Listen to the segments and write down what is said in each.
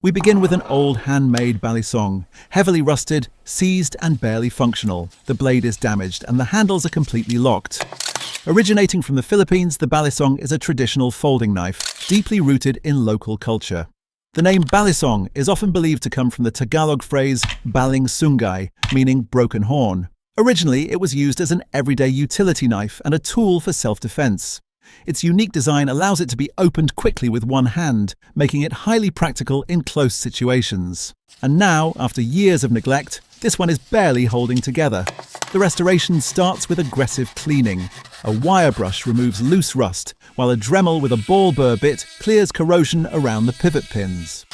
We begin with an old handmade balisong, heavily rusted, seized and barely functional. The blade is damaged and the handles are completely locked. Originating from the Philippines, the balisong is a traditional folding knife, deeply rooted in local culture. The name balisong is often believed to come from the Tagalog phrase baling sungay, meaning broken horn. Originally, it was used as an everyday utility knife and a tool for self-defense. Its unique design allows it to be opened quickly with one hand, making it highly practical in close situations. And now, after years of neglect, this one is barely holding together. The restoration starts with aggressive cleaning. A wire brush removes loose rust, while a Dremel with a ball burr bit clears corrosion around the pivot pins.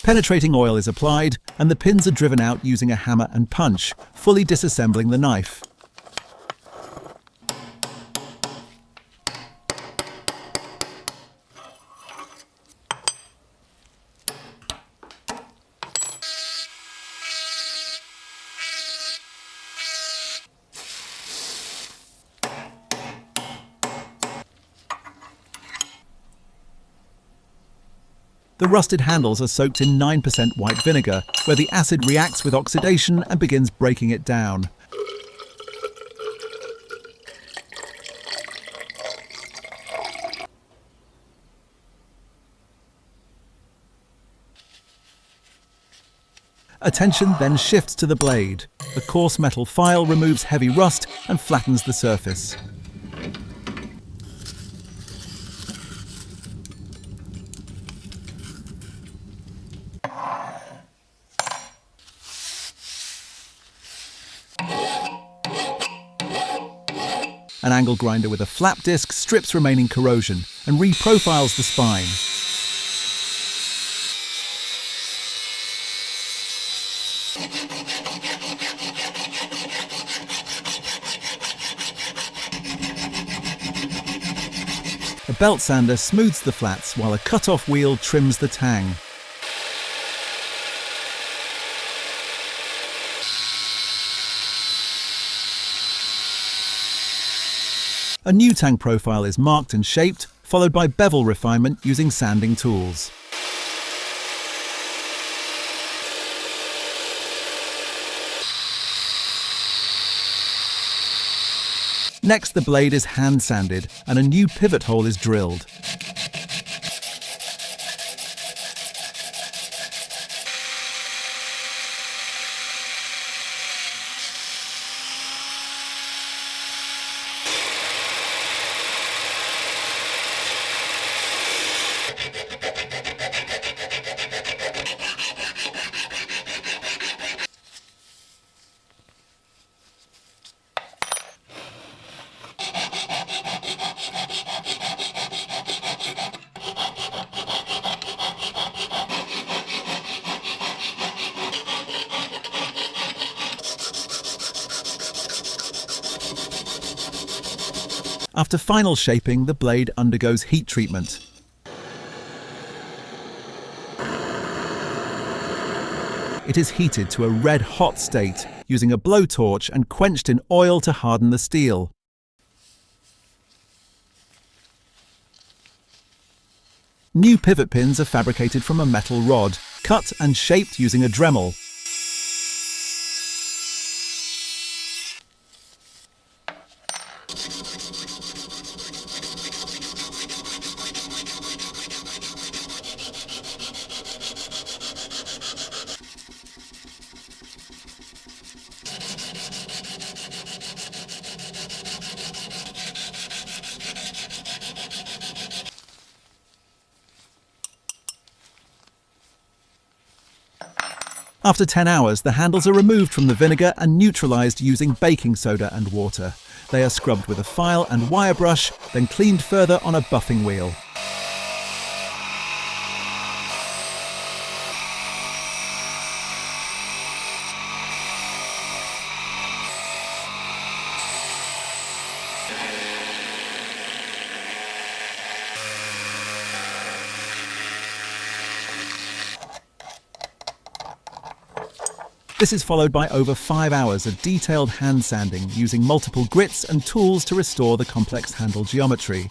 Penetrating oil is applied, and the pins are driven out using a hammer and punch, fully disassembling the knife. The rusted handles are soaked in 9% white vinegar, where the acid reacts with oxidation and begins breaking it down. Attention then shifts to the blade. The coarse metal file removes heavy rust and flattens the surface. An angle grinder with a flap disc strips remaining corrosion and reprofiles the spine. A belt sander smooths the flats while a cut-off wheel trims the tang. A new tang profile is marked and shaped, followed by bevel refinement using sanding tools. Next, the blade is hand sanded and a new pivot hole is drilled. After final shaping, the blade undergoes heat treatment. It is heated to a red-hot state, using a blowtorch and quenched in oil to harden the steel. New pivot pins are fabricated from a metal rod, cut and shaped using a Dremel. After 10 hours, the handles are removed from the vinegar and neutralized using baking soda and water. They are scrubbed with a file and wire brush, then cleaned further on a buffing wheel. This is followed by over 5 hours of detailed hand sanding using multiple grits and tools to restore the complex handle geometry.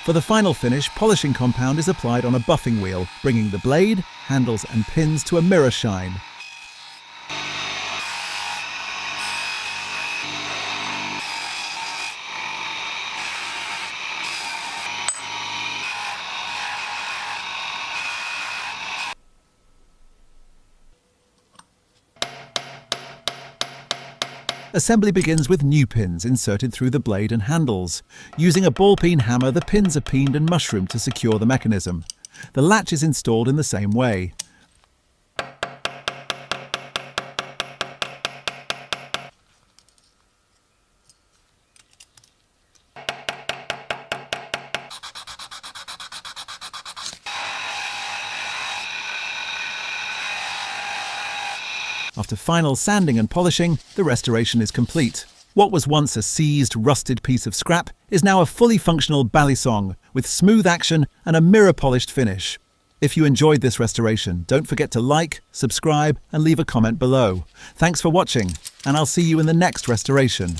For the final finish, polishing compound is applied on a buffing wheel, bringing the blade, handles and pins to a mirror shine. Assembly begins with new pins inserted through the blade and handles. Using a ball peen hammer, the pins are peened and mushroomed to secure the mechanism. The latch is installed in the same way. After final sanding and polishing, the restoration is complete. What was once a seized, rusted piece of scrap is now a fully functional balisong with smooth action and a mirror-polished finish. If you enjoyed this restoration, don't forget to like, subscribe and leave a comment below. Thanks for watching, and I'll see you in the next restoration.